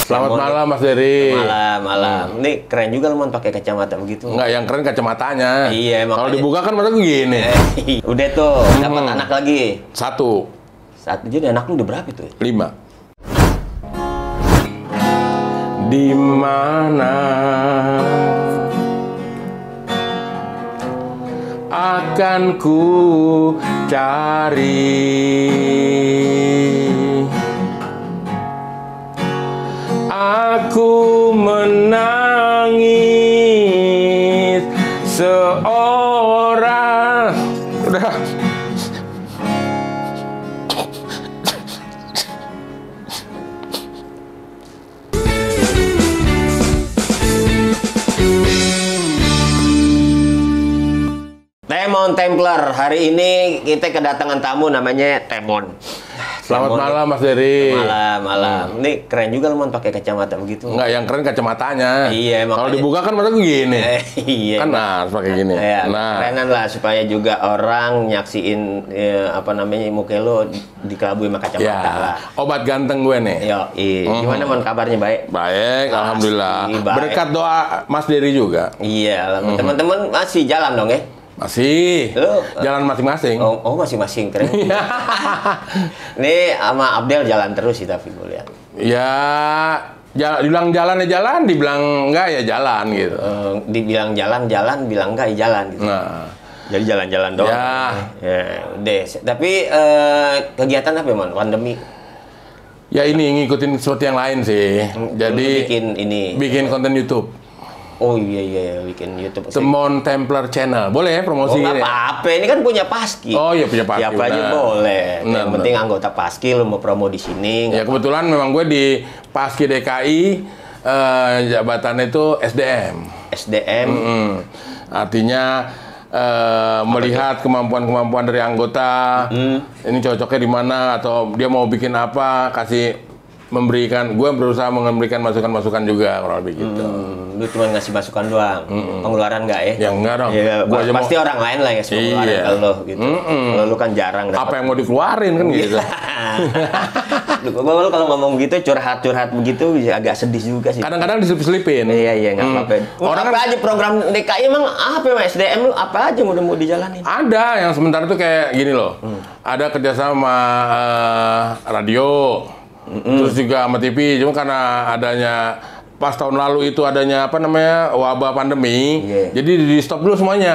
Selamat malam Mas Dery. Malam. Ini keren juga lu pakai kacamata begitu. Enggak, yang keren kacamatanya. Iya, kalau dibuka kan mata gue gini. Udah tuh, dapat anak lagi. Satu. Jadi anak lu udah berapa tuh? 5. Di mana akan ku cari aku menangis seorang. Udah. Temon Templar, hari ini kita kedatangan tamu namanya Temon. Selamat malam Mas Dery. Malam. Ini keren juga lu pakai kacamata begitu. Enggak, yang keren kacamatanya. Iya, kalau dibuka kan mata gue gini. Iya. Kan harus pakai gini. Iya, Nah, kerenan lah supaya juga orang nyaksiin muka lu dikelabui sama kacamata ya, lah. obat ganteng gue nih. Gimana Mon kabarnya, baik? Baik, alhamdulillah. Baik. Berkat doa Mas Dery juga. Iya, teman-teman masih jalan dong ya? Masih. Lu, jalan masing-masing. Oh masing-masing, keren. Ini sama Abdel jalan terus sih tapi gue lihat. Ya, dibilang jalan ya jalan, dibilang enggak ya jalan gitu. Dibilang jalan, bilang enggak ya jalan gitu. Nah, jadi jalan-jalan doang. Ya, deh. Tapi kegiatan apa, Mon? Pandemi. Ya ini ngikutin seperti yang lain sih. Jadi bikin konten YouTube. Oh iya, bikin YouTube. Temon Templar Channel. Boleh ya promosi nggak apa-apa, ini kan punya Paski. Oh iya, punya Paski. Siapa aja boleh. Yang penting anggota Paski, lu mau promo di sini. Ya kebetulan memang gue di Paski DKI, jabatannya itu SDM. Artinya melihat kemampuan-kemampuan dari anggota. Ini cocoknya di mana atau dia mau bikin apa, gue berusaha memberikan masukan-masukan juga kurang lebih gitu. Lu cuma ngasih masukan doang, pengeluaran nggak ya? Ya enggak dong. Ya, pasti orang lain lah ya pengeluaran ke lo gitu. Kalau lu kan jarang dapat. Apa yang mau dikeluarin kan gitu. Lu kalau ngomong gitu curhat begitu agak sedih juga sih. Kadang-kadang diselip-selipin. Iya nggak apa-apa. Orang apa aja program DKI emang apa ya SDM lu apa aja mau dijalanin? Ada yang sementara tuh kayak gini loh. Ada kerjasama radio. Terus juga sama TV, cuma karena adanya pas tahun lalu itu adanya wabah pandemi, jadi di stop dulu semuanya.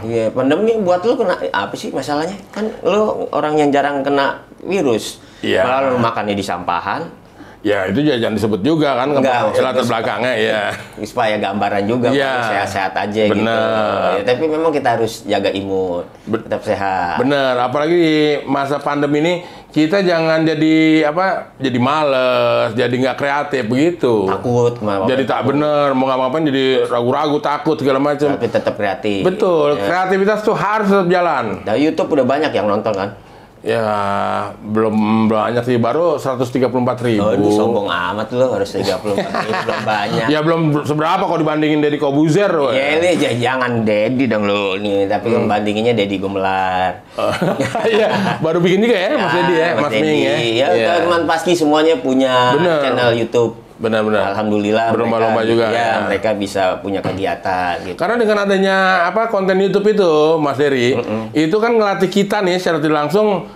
Iya, pandemi buat lu kena apa sih masalahnya? Kan lu orang yang jarang kena virus, malah lu makannya di sampahan. Ya itu jangan disebut juga kan, latar belakangnya ya. Supaya gambaran juga, sehat-sehat aja. Bener. Gitu. Ya, tapi memang kita harus jaga imun, tetap sehat. Bener, apalagi di masa pandemi ini kita jangan jadi males, jadi nggak kreatif begitu. Takut, jadi tak bener, mau ngapain jadi ragu-ragu, takut segala macam. Tapi tetap kreatif. Betul, kreativitas tuh harus tetap jalan. Nah, YouTube udah banyak yang nonton kan? Ya, belum banyak sih, baru 134.000. Oh, itu sombong amat lo, harus 34.000, belum banyak. Ya belum seberapa kalau dibandingin Deddy Kobuzer. Ya ini jangan Deddy dong lo nih, tapi bandinginnya Deddy Gumelar. Iya, baru bikin juga ya Mas Deddy ya, Mas Ming ya. Ya, teman Paski semuanya punya channel YouTube. Benar-benar. Alhamdulillah. Berlomba-lomba juga. Ya, mereka bisa punya kegiatan. Gitu. Karena dengan adanya konten YouTube itu, Mas Dery, itu kan ngelatih kita nih secara tidak langsung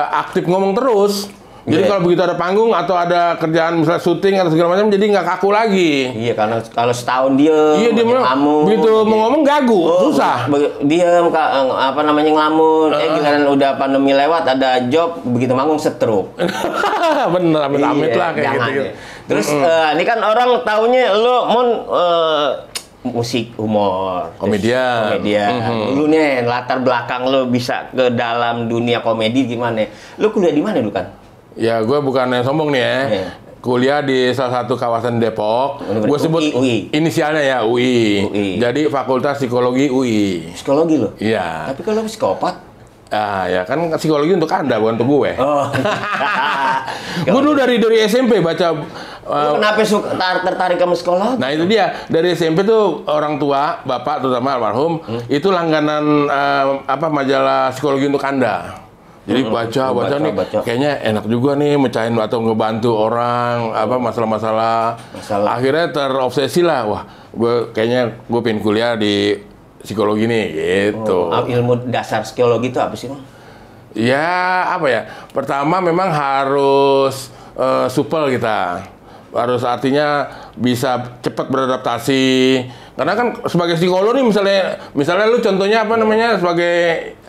aktif ngomong terus. Jadi kalau begitu ada panggung atau ada kerjaan misalnya syuting atau segala macam, jadi nggak kaku lagi. Iya, karena kalau setahun dia ngelamun, begitu mau ngomong gagu, susah. Dia ngelamun, giliran udah pandemi lewat, ada job, begitu manggung stroke. Bener, amit-amit lah kayak gitu. Terus ini kan orang taunya lo musik, humor, komedian. Lu nih latar belakang lo bisa ke dalam dunia komedi gimana? Lu kuliah di mana dulu kan? Ya, gue bukan yang sombong nih ya. Kuliah di salah satu kawasan Depok. Gue sebut UI. Inisialnya ya UI. Jadi Fakultas Psikologi UI. Psikologi lo? Iya. Tapi kalau psikopat? Ya kan psikologi untuk Anda, bukan untuk gue. Oh. Gue dulu dari SMP baca. Kenapa tertarik sama sekolah? Nah itu dia, dari SMP tuh orang tua, bapak terutama almarhum, itu langganan majalah Psikologi untuk Anda. Jadi baca nih, kayaknya enak juga nih mecahin atau ngebantu orang apa masalah-masalah. Akhirnya terobsesi lah, wah, gue pengen kuliah di psikologi nih, gitu. Ilmu dasar psikologi itu apa sih, Bang? Ya, apa ya? Pertama memang harus supel kita. Harus artinya bisa cepat beradaptasi. Karena kan sebagai psikolog nih misalnya lu contohnya apa namanya sebagai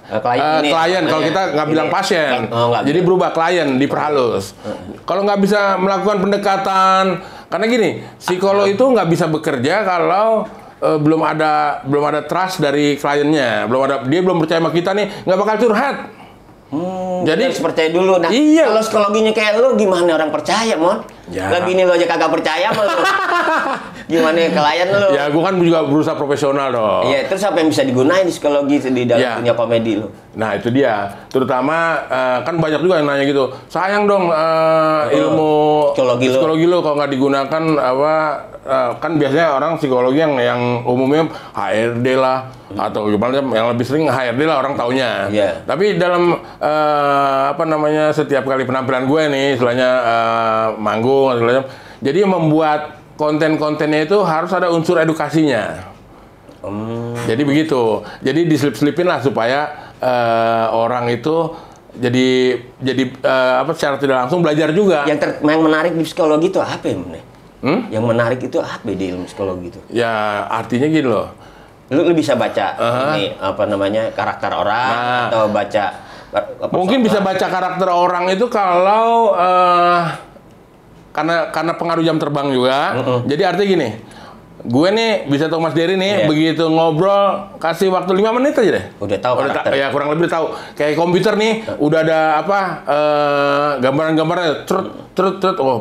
klien, kalau kita nggak bilang pasien, jadi berubah klien diperhalus. Kalau nggak bisa melakukan pendekatan, karena gini, psikolog itu nggak bisa bekerja kalau belum ada trust dari kliennya, dia belum percaya sama kita nih, nggak bakal curhat. Jadi harus percaya dulu. Nah, iya. Kalau psikologinya kayak lu, gimana orang percaya, Mon? Ya. Lagi ini lo aja kagak percaya sama lu. Gimana klien lu? Ya, gua kan juga berusaha profesional dong. Iya, terus apa yang bisa digunain di psikologi di dalam dunia komedi lu? Nah, itu dia. Terutama kan banyak juga yang nanya gitu. Sayang dong ilmu psikologi lu kalau nggak digunakan kan biasanya orang psikologi yang umumnya HRD lah atau gimana yang lebih sering HRD lah orang taunya. Yeah. Tapi dalam setiap kali penampilan gue nih istilahnya manggung atau segala macam, jadi membuat konten-kontennya itu harus ada unsur edukasinya. Jadi begitu. Jadi diselip-selipin lah supaya orang itu jadi secara tidak langsung belajar juga. Yang menarik di psikologi itu apa ya, Yang menarik itu apa di ilmu psikologi itu? Ya artinya gini loh. Lu bisa baca karakter orang atau baca mungkin bisa baca karakter orang itu kalau karena pengaruh jam terbang juga. Jadi artinya gini. Gue nih bisa tahu Mas Dery nih, begitu ngobrol kasih waktu 5 menit aja deh. Udah tahu karakter. Ya kurang lebih tahu. Kayak komputer nih, udah ada gambaran-gambarnya. Oh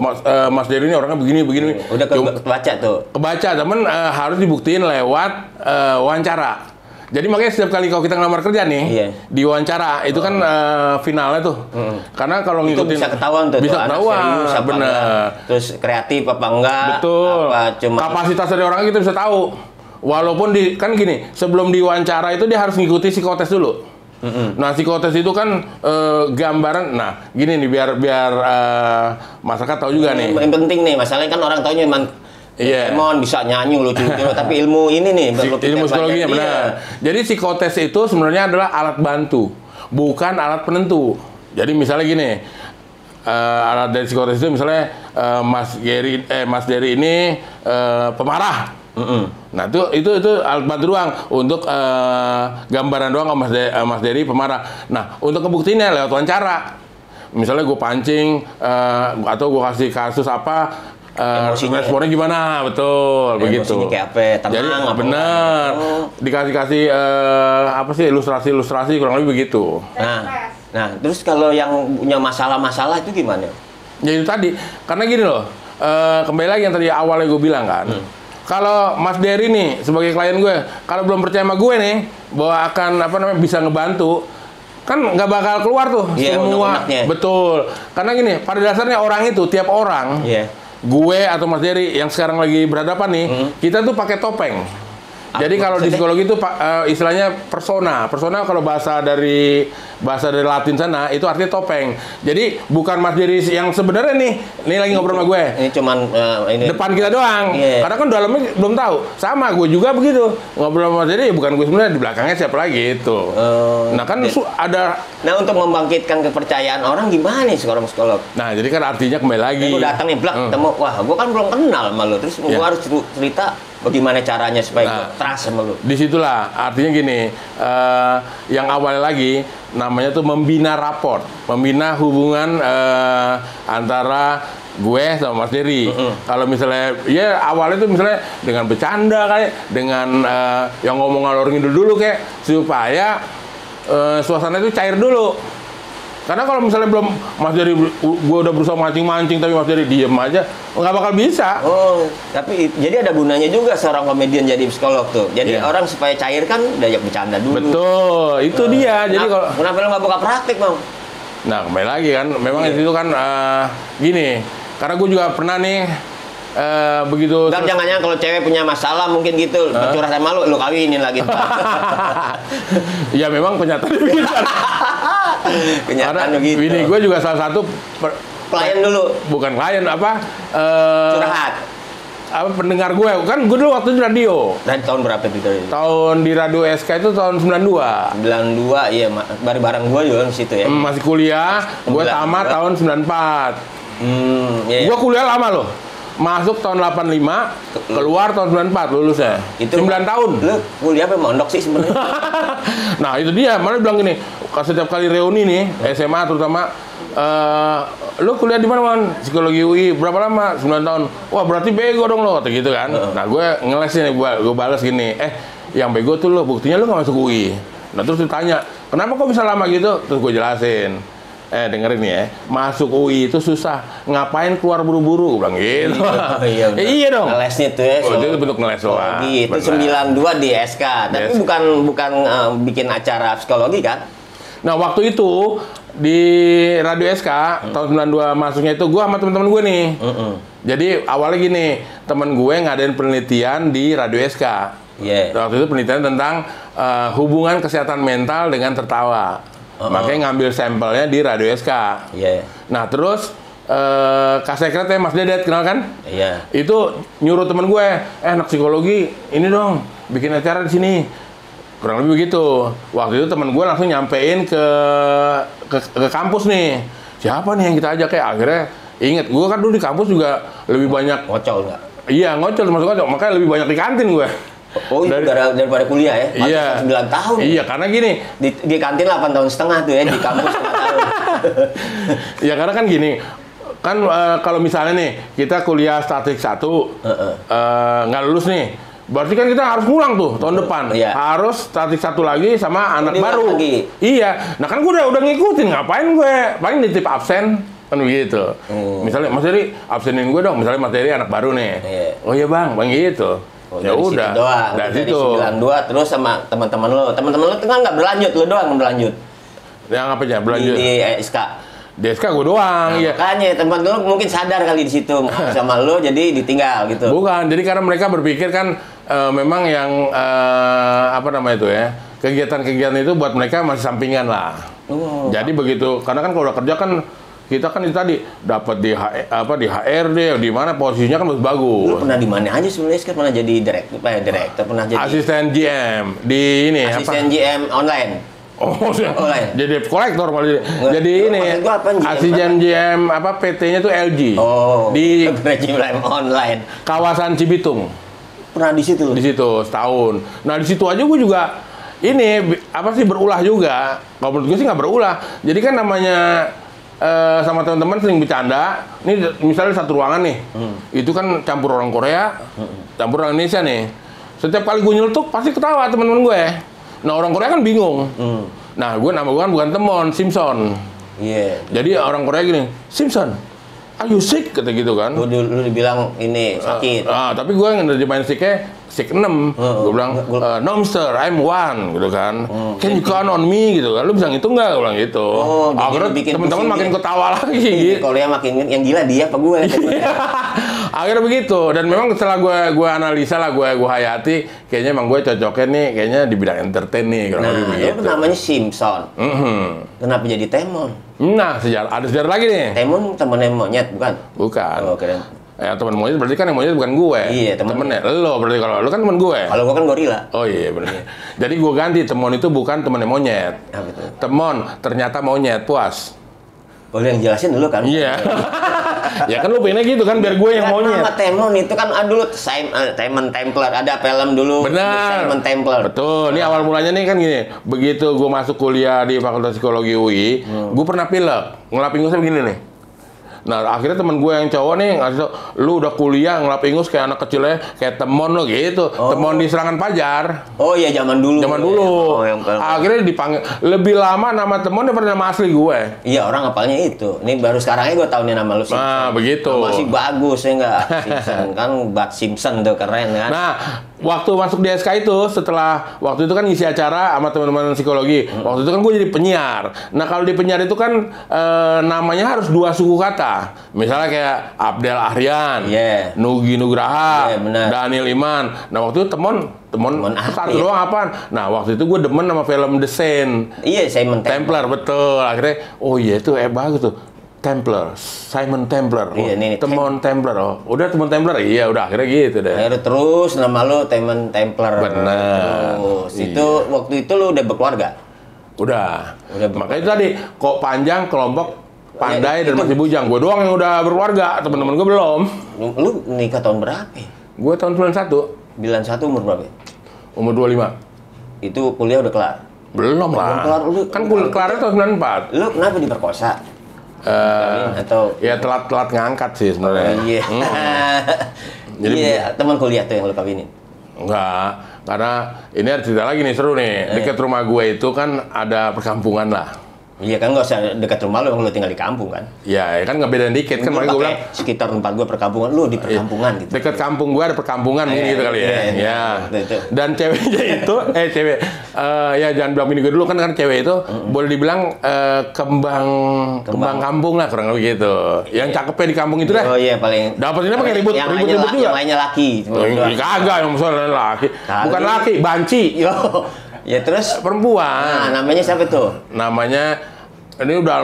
Mas Dery ini orangnya begini. Udah kebaca tuh. Kebaca, temen harus dibuktiin lewat wawancara. Jadi makanya setiap kali kalau kita ngelamar kerja nih, di wawancara itu kan finalnya tuh. Karena kalau ngikutin bisa ketahuan tuh. Bisa ketahuan, bener. Terus kreatif apa enggak? Betul. Apa cuma kapasitas dari orangnya kita bisa tahu. Walaupun kan gini, sebelum diwawancara itu dia harus ngikuti psikotes dulu. Nah, psikotes itu kan gambaran. Nah, gini nih biar masyarakat tahu juga nih. Yang penting nih, masalahnya kan orang taunya memang Emon bisa nyanyi lucu tapi ilmu ini nih ilmu psikologinya benar. Jadi psikotes itu sebenarnya adalah alat bantu, bukan alat penentu. Jadi misalnya gini, alat dari psikotes itu misalnya Mas Dery ini pemarah. Nah itu alat bantu doang untuk gambaran doang Mas Dery pemarah. Nah untuk kebuktiannya lewat wawancara. Misalnya gue pancing atau gue kasih kasus apa. Responnya gimana? Betul, begitu. Emosinya kayak apa? Tenang, jadi bener. Dikasih ilustrasi kurang lebih begitu. Nah, terus kalau yang punya masalah-masalah itu gimana? Ya itu tadi, karena gini loh. Kembali lagi yang tadi awalnya gue bilang kan. Kalau Mas Dery nih sebagai klien gue, kalau belum percaya sama gue nih bahwa akan bisa ngebantu, kan nggak bakal keluar tuh semua. Betul. Karena gini, pada dasarnya orang itu tiap orang. Gue atau Mas Dery yang sekarang lagi berhadapan nih, kita tuh pakai topeng. Jadi kalau di psikologi itu istilahnya persona. Persona kalau bahasa dari Latin sana itu artinya topeng. Jadi bukan Mas Dery yang sebenarnya nih lagi ngobrol sama gue. Ini cuman depan kita doang. Karena kan dalamnya belum tahu. Sama gue juga begitu. Ngobrol sama Mas Dery bukan gue sebenarnya, di belakangnya siapa lagi itu. Nah kan ada. Nah untuk membangkitkan kepercayaan orang gimana nih seorang psikolog? Nah jadi kan artinya kembali lagi. Gue datang nih ketemu, wah gue kan belum kenal sama lo. Terus gue harus cerita bagaimana caranya supaya gue trust sama lu. Disitulah artinya gini, yang awalnya lagi namanya tuh membina raport, membina hubungan antara gue sama Mas Dery. Kalau misalnya awalnya tuh misalnya dengan bercanda kayak dengan yang ngomong ngalor ngidul dulu kayak supaya suasana itu cair dulu. Karena kalau misalnya belum Mas Dery, gue udah berusaha mancing-mancing tapi Mas Dery diem aja, nggak bakal bisa. Tapi jadi ada gunanya juga seorang komedian jadi psikolog tuh. Jadi orang supaya cair kan diajak bercanda dulu. Betul, itu dia. Jadi kalau kenapa lo nggak buka praktik, Bang? Nah kembali lagi kan, memang itu kan gini. Karena gue juga pernah nih begitu. Jangan-jangan kalau cewek punya masalah mungkin gitu, curhat sama lu kawinin lagi. Ya memang kenyataan begitu. Kenyataan Karena begitu. bini gue juga salah satu Pelayan dulu. bukan klien Curhat. pendengar gue. Kan gue dulu waktu di radio. Dan tahun berapa itu dari? Tahun di Radio SK itu tahun 92. 92, iya, bareng-bareng gua juga di situ ya. Masih kuliah, gue tamat tahun 94. Iya. Gue kuliah lama loh. Masuk tahun 85, keluar tahun 94 lulusnya. Itu 9 tahun. Lu kuliah apa mondok sih sebenarnya? Nah, itu dia. Malah bilang gini, setiap kali reuni nih, SMA terutama, lu kuliah di mana, Man? Psikologi UI. Berapa lama? 9 tahun. Wah, berarti bego dong lo, gitu kan. Nah, gue ngeles nih, gue balas gini, yang bego tuh lo, buktinya lu nggak masuk UI. Nah, terus ditanya, kenapa kok bisa lama gitu? Terus gue jelasin. Dengerin nih ya, masuk UI itu susah. Ngapain keluar buru-buru? Gue bilang gitu. Iya, iya dong. Ngelesnya tuh ya. Itu bentuk ngeles doang. Itu 92 di SK. Tapi bukan bikin acara psikologi kan? Nah, waktu itu di Radio SK tahun 92 masuknya itu gue sama teman-teman gue nih. Jadi awalnya gini, teman gue ngadain penelitian di Radio SK. Waktu itu penelitian tentang hubungan kesehatan mental dengan tertawa. Makanya ngambil sampelnya di Radio SK. Nah, terus Kak Sekretnya Mas Dedet, kenal kan? Itu nyuruh temen gue, anak psikologi, ini dong, bikin acara di sini. Kurang lebih begitu. Waktu itu temen gue langsung nyampein ke kampus nih. Siapa nih yang kita ajak ya? Akhirnya inget, gue kan dulu di kampus juga lebih banyak ngocol nggak? Iya, ngocol termasuk ngocol. Makanya lebih banyak di kantin gue. Oh, daripada kuliah ya? Iya. 9 tahun. Iya, karena gini. Di kantin 8 tahun setengah tuh ya, di kampus 5 tahun. Ya, karena kan gini. Kan kalau misalnya nih, kita kuliah statik 1, nggak lulus nih. Berarti kan kita harus ngulang tuh tahun depan. Harus statik 1 lagi sama anak baru. Iya. Nah, kan gue udah ngikutin. Ngapain gue? Paling nitip absen. Kan begitu. Misalnya, Mas Heri, absenin gue dong. Misalnya Mas Heri anak baru nih. Oh iya bang, gitu. Ya udah. Dari situ. 92 terus sama teman-teman lo. Teman-teman lo tuh kan nggak berlanjut, lo doang yang berlanjut. Yang apa aja berlanjut? Di SK. Di SK gue doang, iya. Makanya teman lo mungkin sadar kali di situ sama lo, jadi ditinggal gitu. Bukan, jadi karena mereka berpikir kan memang yang apa namanya itu ya, kegiatan-kegiatan itu buat mereka masih sampingan lah. Jadi begitu, karena kan kalau udah kerja kan kita kan itu tadi dapat di HRD, di mana posisinya kan bagus. Lu pernah di mana aja sebenarnya? Kan pernah jadi direktur, pernah jadi asisten GM di ini asisten GM online. Online. Jadi kolektor malah jadi ini. Asisten GM PT-nya tuh LG. Di GM online. Kawasan Cibitung. Pernah di situ? Di situ setahun. Nah, di situ aja gue juga ini berulah juga. Kalau menurut gue sih nggak berulah. Jadi kan namanya sama teman-teman sering bercanda. Ini misalnya satu ruangan nih, itu kan campur orang Korea, campur orang Indonesia nih. Setiap kali gue nyeletuk pasti ketawa teman-teman gue. Nah, orang Korea kan bingung. Nah, gue nama gue kan bukan Temon, Simpson. Jadi orang Korea gini, Simpson, are you sick? Kata gitu kan. Lu dibilang ini sakit. Tapi gue yang nerjemahin sicknya sick 6. Gue bilang, no mister, I'm 1, gitu kan. Can you count on me, gitu kan. Lu bisa ngitung nggak? Gue bilang gitu. Akhirnya teman-teman makin ketawa lagi. Gitu. Kalau yang makin yang gila dia apa gue? Akhirnya begitu. Dan memang setelah gue analisa lah, gue hayati, kayaknya emang gue cocoknya nih, kayaknya di bidang entertain nih. Itu namanya Simpson. Kenapa jadi Temon? Nah, ada sejarah lagi nih. Temon temennya monyet, bukan? Bukan. Keren. Ya, teman monyet berarti kan yang monyet bukan gue. Iya, temennya. Lo berarti kalau lo kan teman gue. Kalau gue kan gorila. Oh iya benar. Jadi gue ganti, Temon itu bukan temannya monyet. Temon ternyata monyet, puas. Boleh yang jelasin dulu kan? Iya. Ya kan lu pengennya gitu kan, biar gue yang monyet. Nama Temon itu kan dulu Simon Templar, ada film dulu. Benar. Simon Templar. Betul. Ini awal mulanya nih kan gini. Begitu gue masuk kuliah di Fakultas Psikologi UI, gue pernah pilek. Ngelap ingusnya begini nih. Nah, akhirnya teman gue yang cowok nih ngasih tau, lu udah kuliah ngelap ingus kayak anak kecilnya, kayak Temon lo gitu. Temon di Serangan Pajar. Oh iya, zaman dulu. Zaman dulu. Akhirnya dipanggil lebih lama nama Temon daripada nama asli gue. Iya, orang ngapalnya itu. Ini baru sekarang gue tahu nih nama lu Simpson. Nah, begitu. Masih bagus ya enggak? Simpson kan Bart Simpson tuh keren kan. Nah, waktu masuk di SK itu, setelah waktu itu kan ngisi acara sama teman-teman psikologi. Waktu itu kan gue jadi penyiar. Nah, kalau di penyiar itu kan namanya harus 2 suku kata. Misalnya kayak Abdel Ahrian, Iya. Nugi Nugraha, Iya, benar. Daniel Iman. Nah waktu itu temen apa satu ya? doang apaan? Nah waktu itu gue demen sama film The Saint. Iya, Simon Templar, betul. Akhirnya, oh iya itu bagus tuh. Templar, Simon Templar. Oh, Iya, ini Temon Templar. Oh, udah Temon Templar. Iya, udah akhirnya gitu deh. Akhirnya terus nama lu Simon Templar. Benar. Terus Iya. itu waktu itu lu udah berkeluarga. Udah. Udah Makanya itu tadi kok panjang kelompok pandai Ya, dan itu- masih bujang. Gue doang yang udah berkeluarga, teman-teman gue belum. Lu nikah tahun berapa? Ya? Gue tahun 91, 91 umur berapa? Ya? umur 25. Itu kuliah udah kelar. Belum lah. Belum kelar, lu- Kan kelarnya tahun 94. Lu kenapa diperkosa? Atau Ya telat-telat ngangkat sih sebenarnya. iya. Jadi iya, teman kuliah tuh yang lu kawinin. Enggak, karena ini ada cerita lagi nih seru nih. Dekat rumah gue itu kan ada perkampungan lah. Iya kan nggak usah dekat rumah lu, lu tinggal di kampung kan. Ya kan ngebedain dikit kan, Lu makanya gue bilang pakai sekitar tempat gua perkampungan, lu di perkampungan gitu. dekat kampung gue ada perkampungan mungkin gitu kali ya. iya, Ya. itu. Dan ceweknya itu, cewek, ya jangan bilang bini gue dulu kan cewek itu boleh dibilang kembang kampung lah kurang lebih gitu. Yang cakepnya di kampung itu dah. Oh iya paling. Dapatinnya pakai ribut Yang juga. lainnya Yang lainnya laki. Kagak yang soalnya laki. Kagak. Bukan laki, banci. Yo. Ya terus. Nah, Perempuan. namanya siapa tuh? Namanya ini udah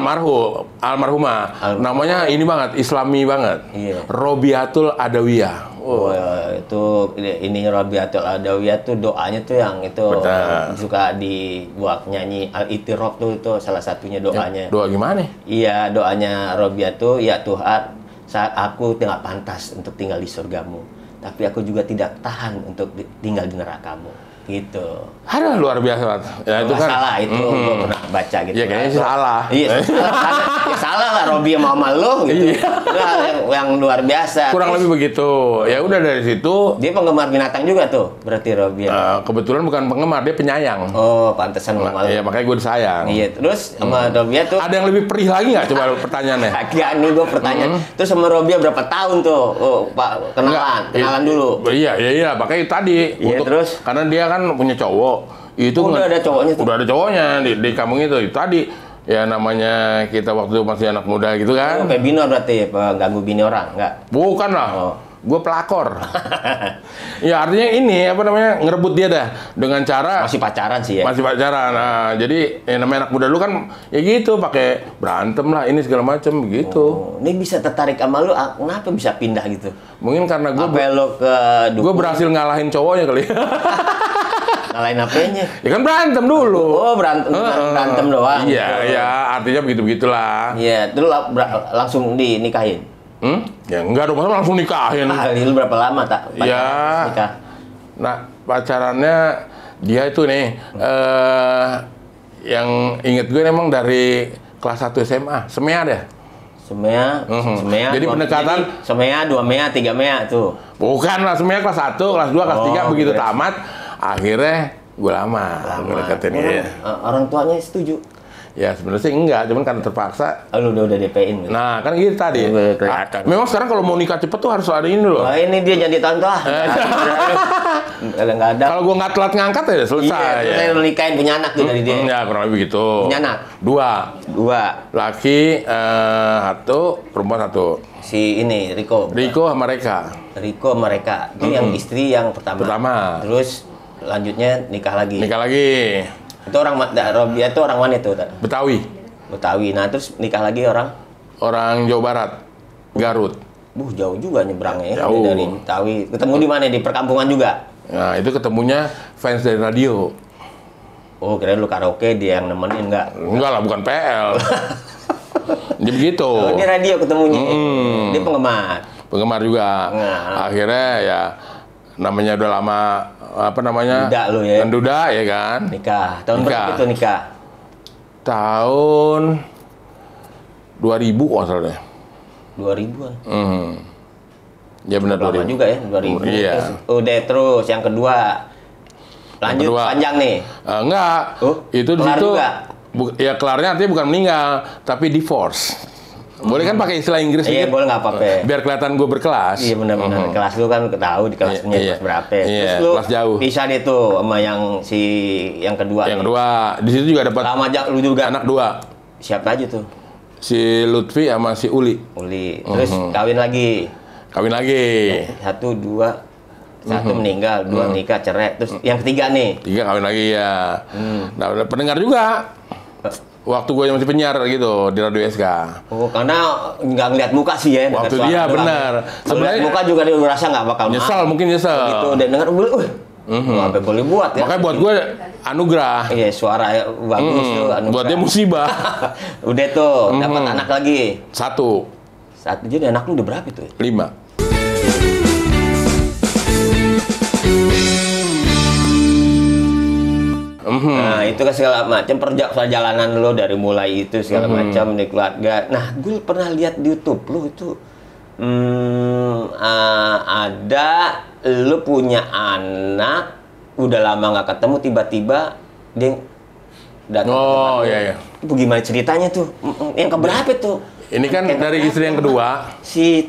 almarhumah. Namanya ini banget, Islami banget. Iya. Robiatul Adawiyah. Oh, itu ini Rabiatul Adawiyah tuh doanya tuh yang itu Benar. suka dibuat nyanyi Al-Itiraf tuh itu salah satunya doanya. Doa gimana? Iya, doanya Robiah tuh, ya Tuhan, saat aku tidak pantas untuk tinggal di surgamu, tapi aku juga tidak tahan untuk tinggal di nerakamu. Gitu. Ada luar biasa banget. Ya itu Nggak kan. salah itu gua pernah baca gitu. Ya kayaknya sih salah. Iya, salah. Ya salah lah Robi sama lo gitu. Nah, yang luar biasa. Kurang lebih begitu. Ya udah dari situ. Dia penggemar binatang juga tuh, berarti Robi. Kebetulan bukan penggemar, dia penyayang. Oh, pantesan sama lo. Iya makanya gue disayang. Iya, terus sama Robi tuh. Ada yang lebih perih lagi nggak coba pertanyaannya? Agak nih gue pertanyaan. Terus sama Robi berapa tahun tuh? Oh, Pak, kenalan dulu. Iya, makanya tadi. Iya, terus? Karena dia kan punya cowok. Itu Udah ada cowoknya tuh? Udah ada cowoknya di kampung itu. Tadi ya namanya kita waktu itu masih anak muda gitu Oh, kan. kayak binor berarti, ganggu bini orang, enggak? Bukan lah. Oh. Gue pelakor. Ya artinya ini apa namanya ngerebut dia dah dengan cara Masih pacaran sih ya? masih pacaran. Nah, jadi namanya anak muda dulu kan ya gitu pakai berantem lah ini segala macam begitu. Oh, ini bisa tertarik sama lu, kenapa bisa pindah gitu? Mungkin karena Apa lo ke gue berhasil ngalahin cowoknya kali. Ngalahin apanya? Ya kan berantem dulu. Oh, berantem doang. Iya, ya artinya begitu-begitulah. Iya, terus langsung dinikahin. Ya enggak dong, masa langsung nikahin. Lu berapa lama tak Ya. nikah? Nah, pacarannya dia itu nih yang inget gue emang dari kelas 1 SMA, Semea deh. Semea, Jadi pendekatan Semea, 2 Mea, 3 Mea tuh. bukan lah Semea kelas 1, kelas 2, kelas 3 begitu beres. tamat akhirnya gue lama gue deketin dia. Orang tuanya setuju. Ya sebenarnya sih enggak, cuman kan terpaksa. Lu udah DP-in gitu. Nah, kan gitu tadi. Udah kelihatan. Memang sekarang kalau mau nikah cepet tuh harus ada ini loh. Wah, ini dia jadi tonton ah. Kalau nggak ada. Kalau gue nggak telat ngangkat ya selesai. Iya, terus saya nikahin punya anak tuh dari dia. Ya kurang lebih gitu. Punya anak? 2. 2. Laki 1, perempuan 1. Si ini Riko. Riko sama Reka. Riko mereka. Itu yang istri yang pertama. Terus lanjutnya nikah lagi. Nikah lagi. Itu orang Robia itu orang mana tuh? Betawi. Betawi. Nah, terus nikah lagi orang Orang Jawa Barat. Garut. jauh juga nyebrangnya ya Jauh. dari Betawi. Ketemu di mana? Di perkampungan juga. Nah, itu ketemunya fans dari radio. Oh, kira lu karaoke dia yang nemenin enggak? Enggak lah, bukan PL. Jadi begitu. Oh, dia radio ketemunya. Dia penggemar. Penggemar juga. Nah. Akhirnya ya namanya udah lama apa namanya? Duda lu ya. Duda ya kan? Nikah. Tahun Nikah. berapa itu nikah? Tahun 2000 kalau salah deh. 2000-an. Ya benar Lama 2000. juga ya, 2000. Iya. Terus yang kedua. Lanjut kedua. panjang nih. Enggak. Oh, Itu di kelar situ juga? ya kelarnya artinya bukan meninggal, tapi divorce. Boleh kan pakai istilah Inggris Iya, dikit? boleh nggak apa-apa. Biar kelihatan gue berkelas. Iya benar-benar. Kelas lu kan tahu di kelasnya Iya, kelas berapa. iya, Terus lu kelas jauh. pisah deh tuh sama yang yang kedua. Yang nih. kedua, di situ juga dapat Lama aja lu juga. anak 2. Siapa aja tuh? Si Lutfi sama si Uli. Terus kawin lagi. Satu, meninggal, dua nikah, cerai. Terus yang ketiga nih. 3 kawin lagi ya. Nah, pendengar juga. Waktu gue masih penyiar gitu di Radio SK. Oh, karena nggak ngeliat muka sih ya. Waktu dia benar. Sebenarnya muka juga dia merasa nggak bakal mungkin nyesel. Gitu, dan dengar apa boleh buat ya. Makanya buat gue anugerah. Iya, suara bagus tuh anugerah. Buat dia musibah. Udah tuh, dapat anak lagi. 1. Jadi anak lu udah berapa tuh? 5. Nah, itu kan segala macam perjalanan lo dari mulai itu segala macam di keluarga. Nah, gue pernah lihat di YouTube lo itu ada lo punya anak udah lama nggak ketemu, tiba-tiba dia datang. Oh iya. Itu gimana ceritanya tuh? Yang keberapa tuh? Ini kan dari istri yang kedua.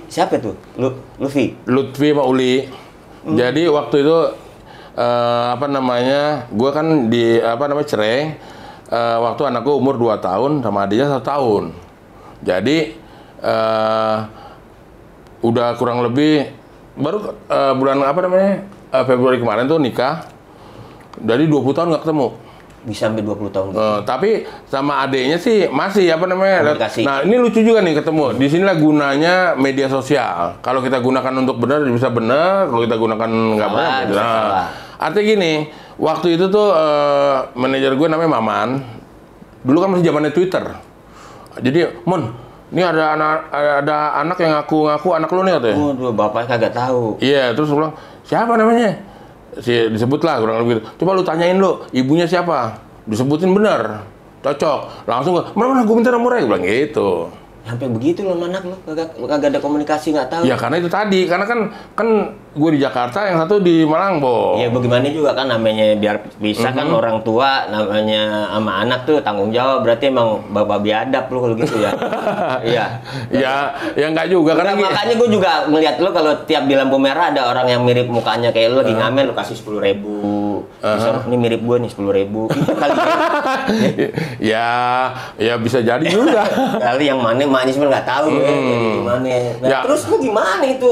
Siapa tuh? Lutfi sama Uli. Jadi waktu itu gue kan cerai waktu anakku umur 2 tahun sama adiknya 1 tahun. Jadi udah kurang lebih baru bulan Februari kemarin tuh nikah. Dari 20 tahun nggak ketemu. Bisa sampai 20 tahun. Tapi sama adiknya sih masih komunikasi. Nah, ini lucu juga nih ketemu. Di sinilah gunanya media sosial. Kalau kita gunakan untuk benar bisa benar, kalau kita gunakan nggak benar gitu. Artinya gini, waktu itu tuh manajer gue namanya Maman. Dulu kan masih zamannya Twitter. Jadi, Mon, ini ada anak yang ngaku anak lu nih katanya. Waduh, bapaknya kagak tahu. Iya, terus gue bilang, siapa namanya? Disebut lah kurang lebih. Coba lu tanyain lu, ibunya siapa? Disebutin benar, cocok. Langsung mana gue minta nomornya, gue bilang gitu. Sampai begitu loh anak lu, kagak ada komunikasi, nggak tahu. Ya karena itu tadi, karena kan gue di Jakarta, yang satu di Malangbo. Ya bagaimana juga kan namanya biar bisa kan orang tua namanya sama anak tuh tanggung jawab, berarti emang bapak biadab lu kalau gitu ya. Iya. Ya nggak juga karena makanya gue juga melihat lu kalau tiap di lampu merah ada orang yang mirip mukanya kayak lu lagi ngamen, lu kasih 10.000. Ini mirip gue nih 10.000. Itu kali ya bisa jadi juga. Kali yang mana maknya sebenarnya nggak tahu gimana. Nah, terus lu gimana itu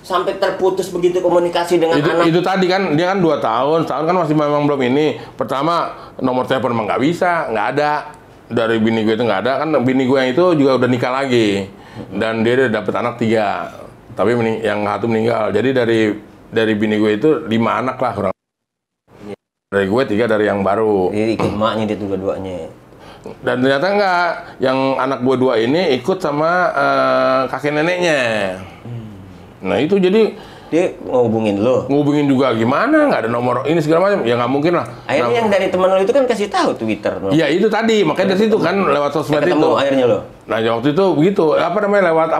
sampai terputus begitu komunikasi dengan anak? Itu tadi kan dia kan 2 tahun, setahun kan masih memang belum ini. Pertama nomor telepon emang nggak bisa, nggak ada. Dari bini gue itu nggak ada, kan bini gue yang itu juga udah nikah lagi. Dan dia udah dapet anak 3, tapi yang 1 meninggal. Jadi dari bini gue itu 5 anak lah kurang. Dari gue 3 dari yang baru. Jadi ikut emaknya dia dua-duanya. Dan ternyata enggak, yang anak gue 2 ini ikut sama kakek neneknya. Nah itu jadi dia ngehubungin lo? Ngehubungin juga gimana? Nggak ada nomor ini segala macam. Ya nggak mungkin lah. Akhirnya yang dari teman lo itu kan kasih tahu Twitter. Iya itu tadi, makanya dari situ kan lewat sosmed itu. Ketemu akhirnya lo? Nah waktu itu begitu. Lewat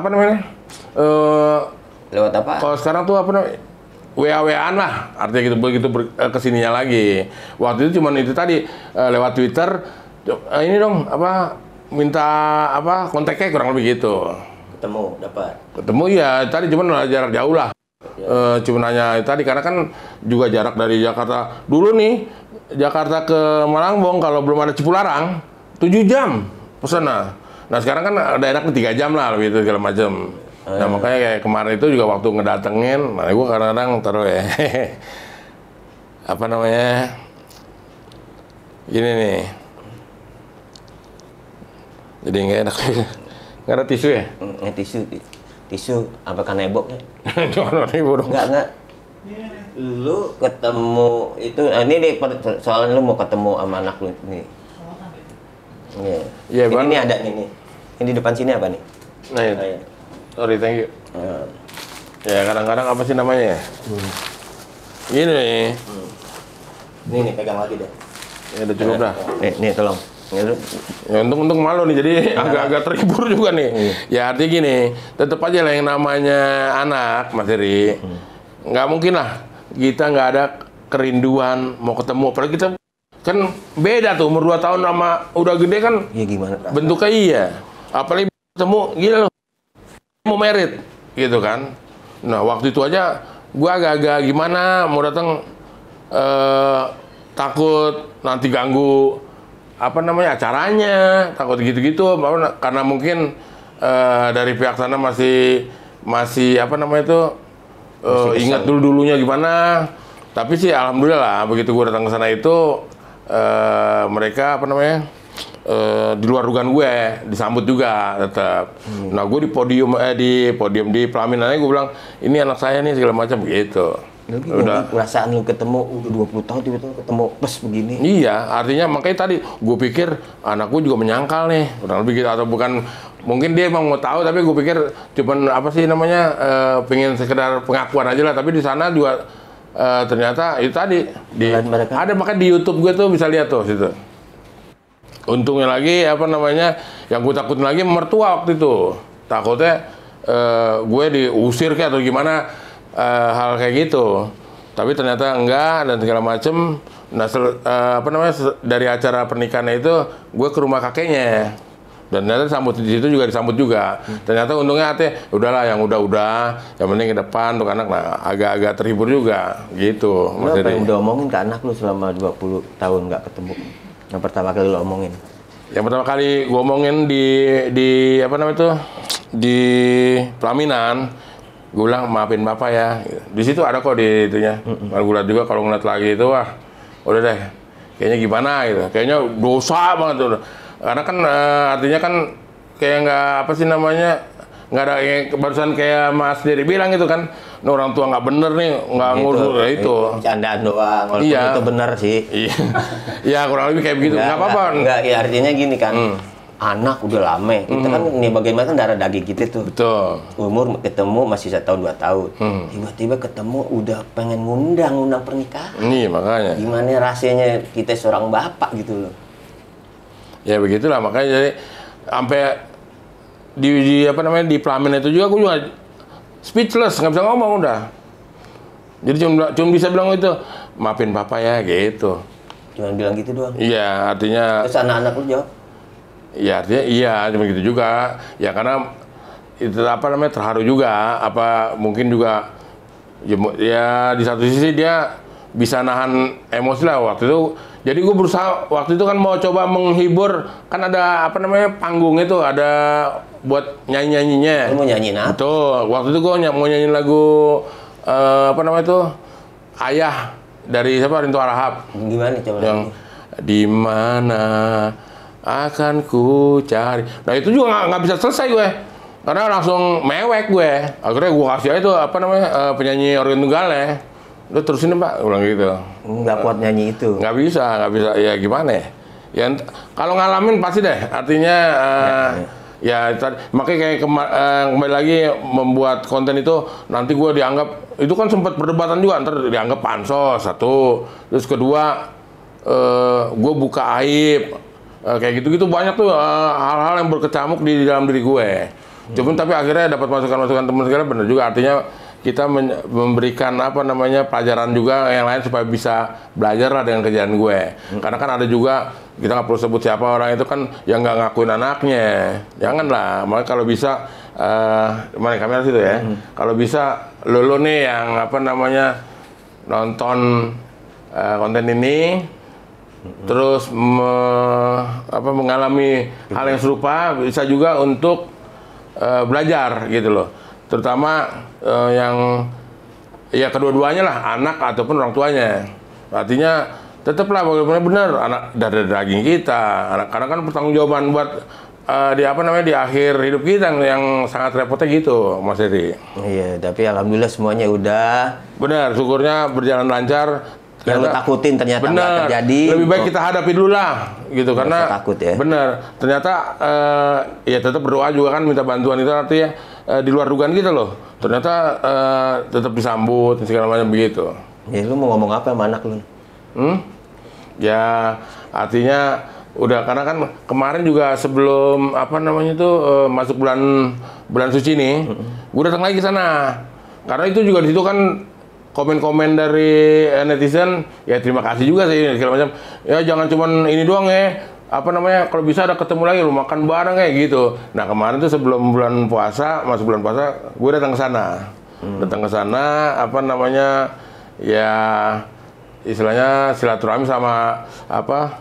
apa? Kalau sekarang tuh WA-WA-an lah, artinya gitu begitu kesininya lagi. Waktu itu cuman itu tadi lewat Twitter. Ini dong minta kontaknya kurang lebih gitu. Ketemu ya tadi cuman jarak jauh lah. Cuma nanya tadi karena kan juga jarak dari Jakarta dulu nih, Jakarta ke Malangbong kalau belum ada Cipularang 7 jam pesana. Nah sekarang kan ada enaknya 3 jam lah lebih itu segala macam. Nah makanya kayak kemarin itu juga waktu ngedatengin, nah gue kadang-kadang taruh ya gini nih, jadi nggak enak. Nggak ada tisu ya? Tisu apa kanebo ya? Jangan kanebo dong. Nggak. Lu ketemu itu, ini deh soalnya lu mau ketemu sama anak lu nih. Iya. Ini ada nih. Ini di depan sini apa nih? Nah ya. Sorry, thank you. Ya kadang-kadang apa sih namanya ya? Ini nih. Nih pegang lagi deh. Ya udah cukup dah. Nih tolong. Ya untung malu nih, jadi agak terhibur juga nih. Ya artinya gini, tetap aja lah yang namanya anak, Mas Heri. Nggak mungkin lah kita nggak ada kerinduan mau ketemu. Apalagi kita kan beda tuh, umur 2 tahun sama udah gede kan. Iya gimana? Bentuknya iya. Apalagi ketemu, gila loh. Mau merit, gitu kan. Nah waktu itu aja gua agak-agak gimana mau datang, takut nanti ganggu apa namanya acaranya, takut gitu-gitu, karena mungkin dari pihak sana masih apa namanya itu ingat dulunya gimana. Tapi sih alhamdulillah lah, begitu gue datang ke sana itu mereka apa namanya di luar dugaan gue disambut juga tetap. Nah gue di pelamina gue bilang ini anak saya nih segala macam gitu. Udah perasaan lu ketemu udah 20 tahun tiba-tiba ketemu plus begini. Iya, artinya makanya tadi gue pikir anakku juga menyangkal nih, kurang lebih gitu, atau bukan mungkin dia emang mau tahu, tapi gue pikir cuman apa sih namanya pengen sekedar pengakuan aja lah, tapi di sana juga ternyata itu tadi ada, makanya di YouTube gue tuh bisa lihat tuh situ. Untungnya lagi apa namanya yang gue takutin lagi mertua waktu itu, takutnya gue diusir kayak atau gimana. Hal kayak gitu, tapi ternyata enggak dan segala macem. Nah, apa namanya dari acara pernikahannya itu, gue ke rumah kakeknya dan ternyata di situ juga disambut juga. Ternyata untungnya udahlah yang udah, yang penting ke depan untuk anak. Nah, agak-agak terhibur juga gitu. Lo apa yang udah omongin ke anak lu selama 20 tahun nggak ketemu? Yang pertama kali lo omongin? Yang pertama kali gue omongin di apa namanya itu di pelaminan. Gue bilang maafin bapak ya. Di situ ada kok di itunya. Gue lihat juga kalau ngeliat lagi itu wah udah deh. Kayaknya gimana gitu. Kayaknya dosa banget tuh. Karena kan artinya kan kayak nggak apa sih namanya nggak ada barusan kayak Mas Dery bilang gitu kan. Nah, orang tua nggak bener nih nggak ngurus itu. Bercandaan doang. Walaupun iya. Itu bener sih. Iya. Ya kurang lebih kayak begitu. Nggak apa-apa. Nggak ya artinya gini kan. Anak udah lama, kita kan nih bagaimana kan darah daging kita tuh. Betul. Umur ketemu masih 1 tahun 2 tahun. Tiba-tiba ketemu udah pengen ngundang pernikahan. Nih makanya. Gimana rasanya kita seorang bapak gitu loh. Ya begitulah makanya jadi sampai di apa namanya di pelaminan itu juga gue juga speechless, nggak bisa ngomong udah. Jadi cuma bisa bilang itu maafin papa ya gitu. Cuma bilang gitu doang. Iya artinya. Terus anak-anak lu jawab? Ya artinya iya cuma gitu juga ya karena itu apa namanya terharu juga apa mungkin juga ya di satu sisi dia bisa nahan emosi lah waktu itu. Jadi gue berusaha waktu itu kan mau coba menghibur, kan ada apa namanya panggung itu ada buat nyanyi-nyanyinya. Lu mau nyanyiin apa? Betul, waktu itu gue mau nyanyiin lagu apa namanya itu Ayah dari siapa, Rinto Harahap. Gimana coba yang di mana akan ku cari. Nah itu juga nggak bisa selesai gue, karena langsung mewek gue. Akhirnya gue kasih aja itu apa namanya penyanyi organ tunggalnya. Lu terusin Pak, ulang gitu. Nggak kuat nyanyi itu. Nggak bisa. Ya gimana ya? Ya kalau ngalamin pasti deh. Artinya ya makanya kayak kembali lagi membuat konten itu nanti gue dianggap itu kan sempat perdebatan juga, ntar dianggap pansos satu, terus kedua gue buka aib. Kayak gitu-gitu banyak tuh hal-hal yang berkecamuk di dalam diri gue. Cuman tapi akhirnya dapat masukan-masukan teman segala benar juga, artinya kita memberikan apa namanya pelajaran juga yang lain supaya bisa belajar lah dengan kejadian gue. Karena kan ada juga kita nggak perlu sebut siapa orang itu kan yang nggak ngakuin anaknya. Janganlah, makanya kalau bisa mana kamera situ ya. Kalau bisa lo nih yang apa namanya nonton konten ini. Terus mengalami hal yang serupa bisa juga untuk belajar gitu loh, terutama yang ya kedua-duanya lah, anak ataupun orang tuanya. Artinya tetaplah benar-benar anak dari daging kita, karena kan pertanggungjawaban buat di apa namanya di akhir hidup kita yang sangat repotnya gitu, Mas Dery. Iya, tapi alhamdulillah semuanya udah benar, syukurnya berjalan lancar. Yang lo takutin ternyata nggak terjadi. Lebih baik kita hadapi dulu lah, gitu. Karena takut ya. Bener, ternyata ya tetap berdoa juga kan, minta bantuan itu artinya di luar dugaan kita loh. Ternyata tetap disambut segala macam begitu. Ya lu mau ngomong apa sama anak lu? Ya artinya udah, karena kan kemarin juga sebelum apa namanya itu masuk bulan suci nih, gue datang lagi ke sana. Karena itu juga di situ kan komen-komen dari netizen, ya terima kasih juga sih segala macam. Ya jangan cuman ini doang ya. Apa namanya, kalau bisa ada ketemu lagi, lu makan bareng kayak gitu. Nah kemarin tuh sebelum bulan puasa, masuk bulan puasa, gue datang ke sana. Datang ke sana, apa namanya, ya istilahnya silaturahmi sama apa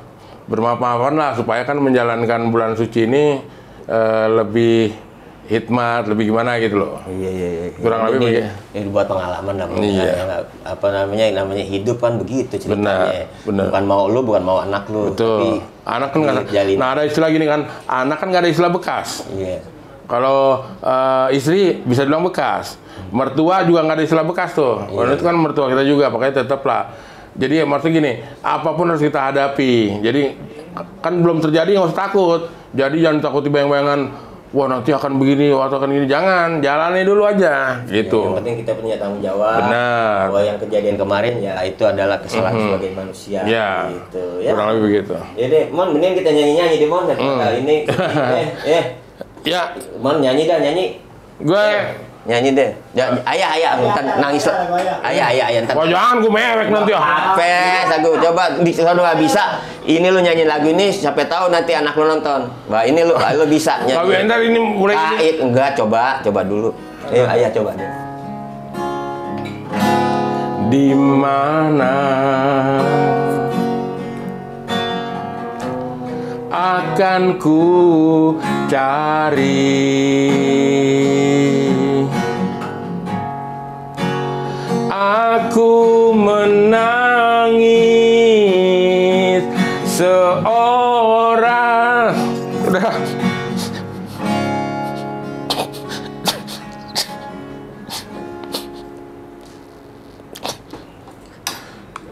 bermaaf-maafan lah supaya kan menjalankan bulan suci ini lebih hikmat, lebih gimana gitu loh. Iya. Kurang lebih begitu. Ini buat pengalaman namanya. Iya. Apa namanya hidup kan begitu ceritanya. Benar. Bukan mau lu, bukan mau anak lu. Betul. Tapi anak kan nah ada istilah gini kan, anak kan nggak ada istilah bekas. Iya. Kalau istri bisa bilang bekas, mertua juga nggak ada istilah bekas tuh. Kalau itu kan mertua kita juga, makanya tetaplah. Jadi maksudnya gini, apapun harus kita hadapi. Jadi kan belum terjadi nggak usah takut. Jadi jangan takuti bayang-bayangan. Wah nanti akan begini, atau akan gini. Jangan, jalani dulu aja, gitu. Yang penting kita punya tanggung jawab. Benar. Bahwa yang kejadian kemarin ya itu adalah kesalahan sebagai manusia. Ya, gitu. Ya. kurang lebih begitu. Jadi, Mon, mending kita nyanyi-nyanyi deh, Mon. Kali ini, Ya, Mon nyanyi dah, nyanyi. gue Nyanyi deh. Ayah, ntar nangis. Ayah, ntar. wah jangan gue mewek nanti ya. Apes, aku coba di sana nggak bisa. Ini lu nyanyi lagu ini, siapa tahu nanti anak lu nonton. Wah ini lu bisa nyanyi. Tapi ntar ini mulai ini. Enggak, coba dulu. Ayo, ayah coba deh. Di mana akan ku cari aku menangis seorang. Udah.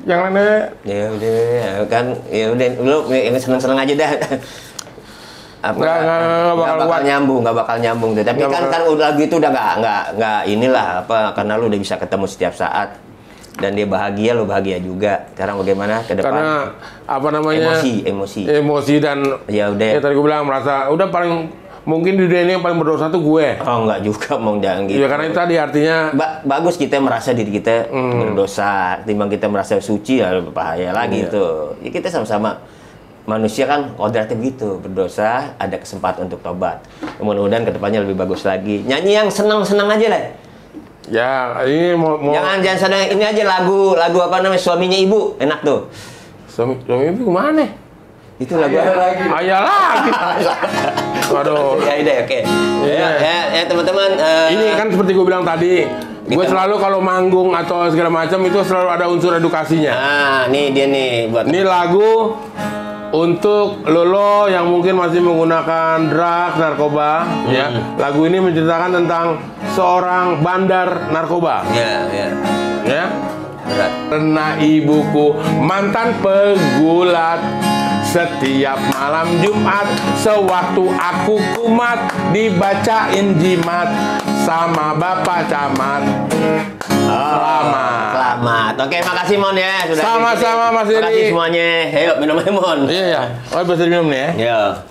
Yang lainnya Ya udah, kan ya udah lu seneng-seneng aja dah. Nggak bakal nyambung tuh. Tapi kan udah lagu itu udah nggak inilah apa, karena lu udah bisa ketemu setiap saat dan dia bahagia, lu bahagia juga. Sekarang bagaimana ke depan? karena apa namanya emosi dan ya udah. Ya tadi gue bilang merasa udah paling mungkin di dunia ini yang paling berdosa tuh gue. Oh enggak juga, mau jangan gitu. Ya karena itu tadi artinya bagus kita merasa diri kita berdosa, timbang kita merasa suci ya lebih bahaya lagi tuh. Ya kita sama-sama manusia kan kodratnya begitu, berdosa ada kesempatan untuk tobat. Mudah-mudahan kedepannya lebih bagus lagi. Nyanyi yang senang-senang aja lah. ya ini mau Jangan sedang ini aja lagu apa namanya Suaminya Ibu, enak tuh. suami ibu kemana? Itu lagu Ayah lagi. Waduh. Ya udah oke. Ya teman-teman. Ini kan seperti gue bilang tadi, gue selalu kalau manggung atau segala macam itu selalu ada unsur edukasinya. Nah, nih dia nih buat. Ini lagu untuk lo yang mungkin masih menggunakan drugs, narkoba, ya. Lagu ini menceritakan tentang seorang bandar narkoba. Ya. Berat. Karena ibuku mantan pegulat, setiap malam Jumat sewaktu aku kumat dibacain jimat sama Bapak Camat. Selamat. Oke, makasih Mon ya sudah. Sama-sama Mas Edi. Makasih semuanya. Ayo minum Mon. Iya ya. Oh bisa diminum nih ya. Ya.